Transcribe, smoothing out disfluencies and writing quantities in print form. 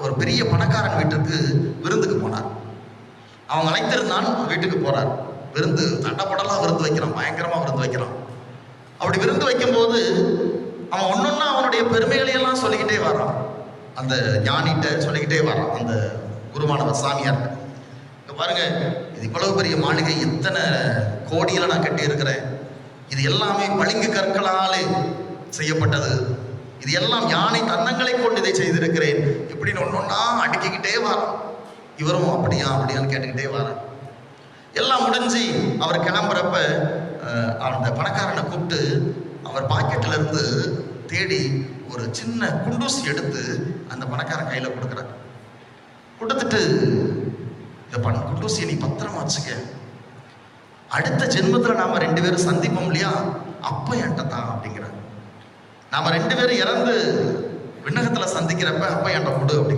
ஒரு பெரிய பணக்காரன் வீட்டுக்கு விருந்துக்கு போனார். அவங்க அழைத்திருந்தான், வீட்டுக்கு போறார். விருந்து தண்டப்படலாம் விருந்து வைக்கிறான், பயங்கரமா விருந்து வைக்கிறான். அப்படி விருந்து வைக்கும்போது அவன் ஒன்னொன்னா அவனுடைய பெருமைகளையெல்லாம் சொல்லிக்கிட்டே வரான். அந்த ஞானிட்ட சொல்லிக்கிட்டே வரான், அந்த குருவானவர் சாமியார். இங்க பாருங்க, இது இவ்வளவு பெரிய மாளிகை, எத்தனை கோடியில நான் கட்டி இருக்கிறேன், இது எல்லாமே பளிங்கு கற்களாலே செய்யப்பட்டது, இது எல்லாம் யானை தன்னங்களை கொண்டு இதை செய்திருக்கிறேன் இப்படின்னு ஒன்னொன்னா அடுக்கிக்கிட்டே வரான். இவரும் அப்படியா அப்படியான்னு கேட்டுக்கிட்டே வரான். எல்லாம் முடிஞ்சு அவர் கிளம்புறப்ப அந்த பணக்காரனை கூப்பிட்டு அவர் பாக்கெட்ல இருந்து தேடி ஒரு சின்ன குண்டூசி எடுத்து அந்த பணக்காரன் கையில கொடுக்குறார். கொடுத்துட்டு, இந்த குண்டூசியை நீ பத்திரமா வச்சுக்க, அடுத்த ஜென்மத்துல நாம 2 பேரும் சந்திப்போம் இல்லையா, அப்ப என்கிட்ட தான் அப்படிங்கிறார். நாம 2 பேரும் இறந்து விண்ணகத்துல சந்திக்கிறப்ப அப்ப என்கிட்ட கொடு அப்படி.